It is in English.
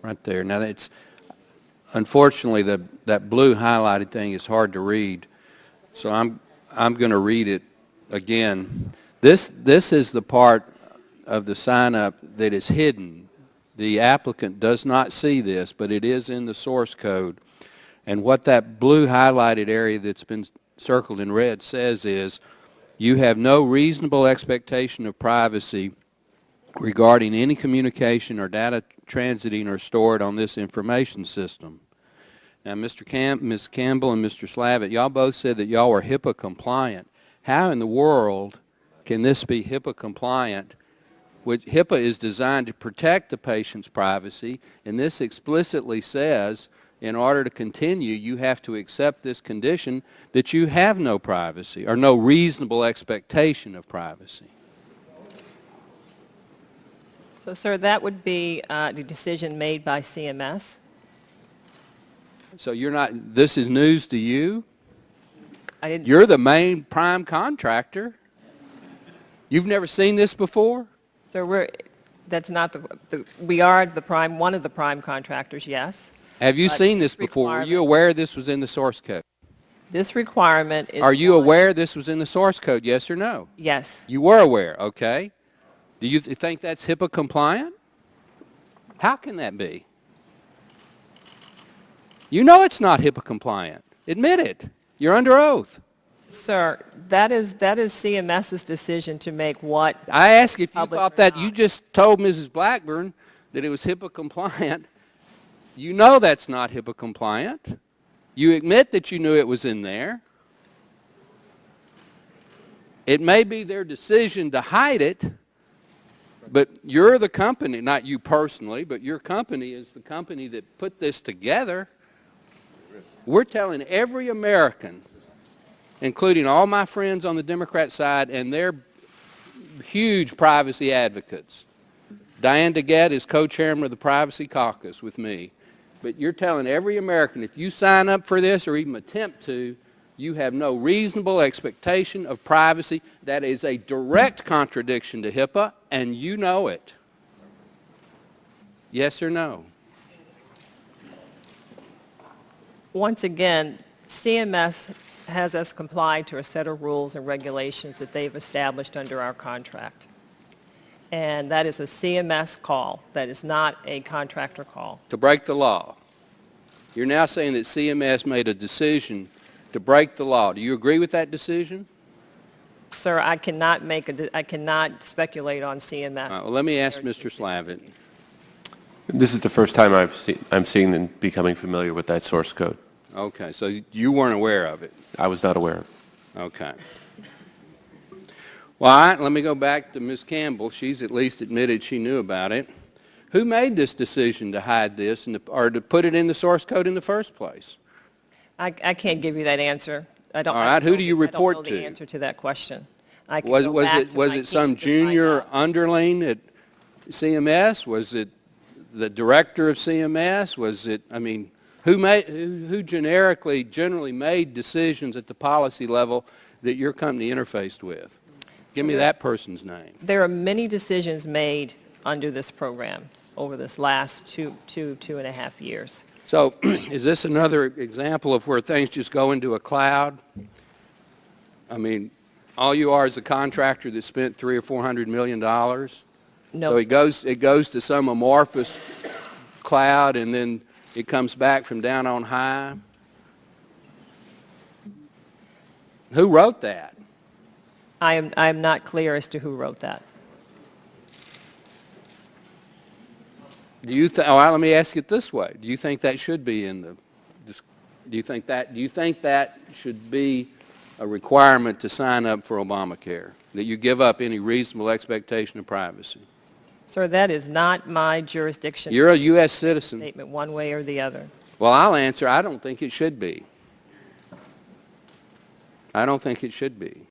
right there. Now, it's unfortunately that blue highlighted thing is hard to read, so I'm going to read it again. This is the part of the sign-up that is hidden. The applicant does not see this, but it is in the source code. And what that blue highlighted area that's been circled in red says is, you have no reasonable expectation of privacy regarding any communication or data transiting or stored on this information system. Now, Ms. Campbell and Mr. Slavitt, y'all both said that y'all were HIPAA compliant. How in the world can this be HIPAA compliant? Which HIPAA is designed to protect the patient's privacy, and this explicitly says, in order to continue, you have to accept this condition that you have no privacy or no reasonable expectation of privacy. So, sir, that would be the decision made by CMS. So you're not, this is news to you? I didn't. You're the main prime contractor. You've never seen this before? Sir, that's not we are the prime, one of the prime contractors, yes. Have you seen this before? Were you aware this was in the source code? This requirement is... Are you aware this was in the source code, yes or no? Yes. You were aware, okay. Do you think that's HIPAA compliant? How can that be? You know it's not HIPAA compliant. Admit it. You're under oath. Sir, that is CMS's decision to make what... I asked if you thought that. You just told Mrs. Blackburn that it was HIPAA compliant. You know that's not HIPAA compliant. You admit that you knew it was in there. It may be their decision to hide it, but you're the company, not you personally, but your company is the company that put this together. We're telling every American, including all my friends on the Democrat side, and they're huge privacy advocates. Diane DeGette is co-chairman of the Privacy Caucus with me. But you're telling every American, if you sign up for this or even attempt to, you have no reasonable expectation of privacy. That is a direct contradiction to HIPAA, and you know it. Yes or no? Once again, CMS has us comply to a set of rules and regulations that they've established under our contract. And that is a CMS call. That is not a contractor call. To break the law. You're now saying that CMS made a decision to break the law. Do you agree with that decision? Sir, I cannot I cannot speculate on CMS. All right, well, let me ask Mr. Slavitt. This is the first time I'm seeing them becoming familiar with that source code. Okay, so you weren't aware of it. I was not aware of it. Okay. Well, all right, let me go back to Ms. Campbell. She's at least admitted she knew about it. Who made this decision to hide this or to put it in the source code in the first place? I can't give you that answer. I don't. All right, who do you report I don't know to? the answer to that question. I can Was go back it to my some team to find junior out. underling at CMS? Was it the director of CMS? Was it? I mean, who generally made decisions at the policy level that your company interfaced with? Give me that person's name. There are many decisions made under this program over this last two and a half years. So is this another example of where things just go into a cloud? I mean, all you are is a contractor that spent $300 or $400 million. No, So it goes to some amorphous cloud, and then it comes back from down on high. Who wrote that? I am not clear as to who wrote that. Do you let me ask it this way. Do you think that should be in the, do you think that should be a requirement to sign up for Obamacare, that you give up any reasonable expectation of privacy? Sir, that is not my jurisdiction. You're a U.S. citizen. Statement one way or the other. Well, I'll answer. I don't think it should be. I don't think it should be.